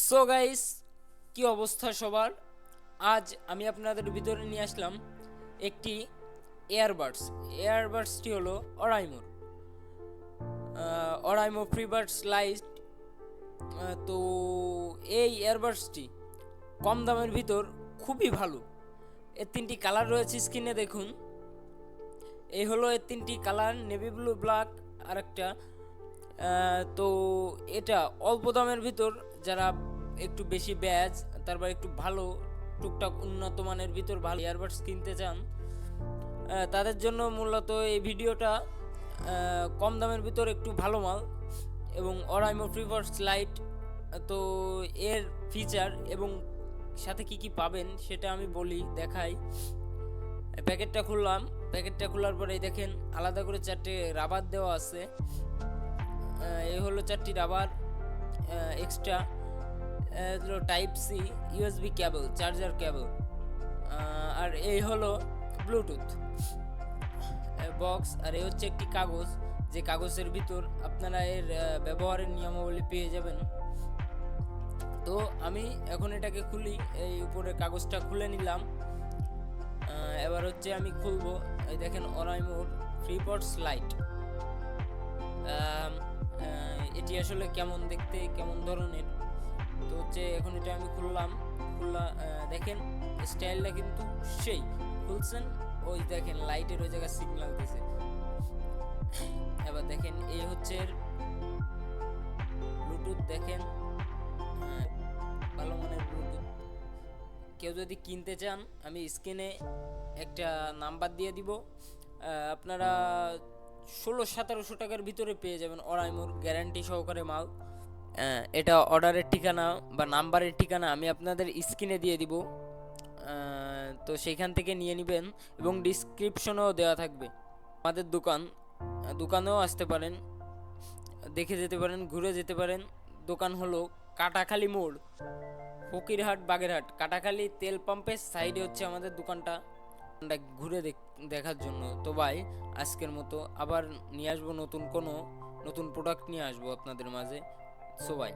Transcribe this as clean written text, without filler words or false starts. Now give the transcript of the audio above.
So guys, কি অবস্থা সবার? আজ আমি আপনাদের ভিতরে নিয়ে আসলাম একটি এয়ারবাডসটি হলো অরাইমোর অরাইমো ফ্রিবাডস লাইট। তো এই এয়ারবাডসটি কম দামের ভিতর খুবই ভালো। এর তিনটি কালার রয়েছে, স্ক্রিনে দেখুন। এই হলো এর তিনটি কালার, নেভি ব্লু, ব্ল্যাক আর একটা। তো এটা অল্প দামের ভিতর যারা একটু বেশি ব্যাজ, তারপর একটু ভালো টুকটাক উন্নত মানের ভিতর ভালো ইয়ারবাডস কিনতে চান, তাদের জন্য মূলত এই ভিডিওটা। কম দামের ভিতর একটু ভালো মাল এবং অরাইমো ফ্রিবাডস লাইট। তো এর ফিচার এবং সাথে কি কি পাবেন সেটা আমি বলি, দেখাই। প্যাকেটটা খুললাম, প্যাকেটটা খোলার পরে দেখেন আলাদা করে 4টে রাবার দেওয়া আছে। এই হলো 4টি rubber extra. Type C USB cable, charger cable. আর এই হলো ব্লুটুথ বক্স। আর এই হচ্ছে একটি কাগজ, যে কাগজের ভিতর আপনারা এর ব্যবহারের নিয়মাবলী পেয়ে যাবেন। তো আমি এখন এটাকে খুলি, এই উপরে কাগজটা খুলে নিলাম। এবার হচ্ছে আমি খুলবো। এই দেখেন অরাইমোর ফ্রিবাডস লাইট। এটি আসলে কেমন দেখতে, কেমন ধরনের। তো হচ্ছে এখন এটা আমি খুললাম। দেখেন স্টাইলটা কিন্তু সেই খুলছেন। ওই দেখেন লাইটের ওই জায়গায় সিগন্যাল দিছে। এবার দেখেন এই হচ্ছে ব্লুটুথ। দেখেন ভালো মানের ব্লুটুথ। কেউ যদি কিনতে চান আমি স্ক্রিনে একটা নাম্বার দিয়ে দিব। আপনারা 1600-1700 টাকার ভিতরে পেয়ে যাবেন অরাইমোর গ্যারান্টি সহকারে মাল। এটা অর্ডারের ঠিকানা বা নাম্বারের ঠিকানা আমি আপনাদের স্ক্রিনে দিয়ে দিব। তো সেইখান থেকে নিয়ে নেবেন এবং ডিসক্রিপশনেও দেওয়া থাকবে আমাদের দোকানেও আসতে পারেন, দেখে যেতে পারেন, ঘুরে যেতে পারেন। দোকান হলো কাটাখালী মোড়, ফকিরহাট, বাগেরহাট। কাটাখালী তেল পাম্পের সাইডে হচ্ছে আমাদের দোকানটা। ঘুরে দেখার জন্য। তো ভাই, আজকের মতো আবার নিয়ে আসবো নতুন প্রোডাক্ট নিয়ে আসবো আপনাদের মাঝে। সো ভাই।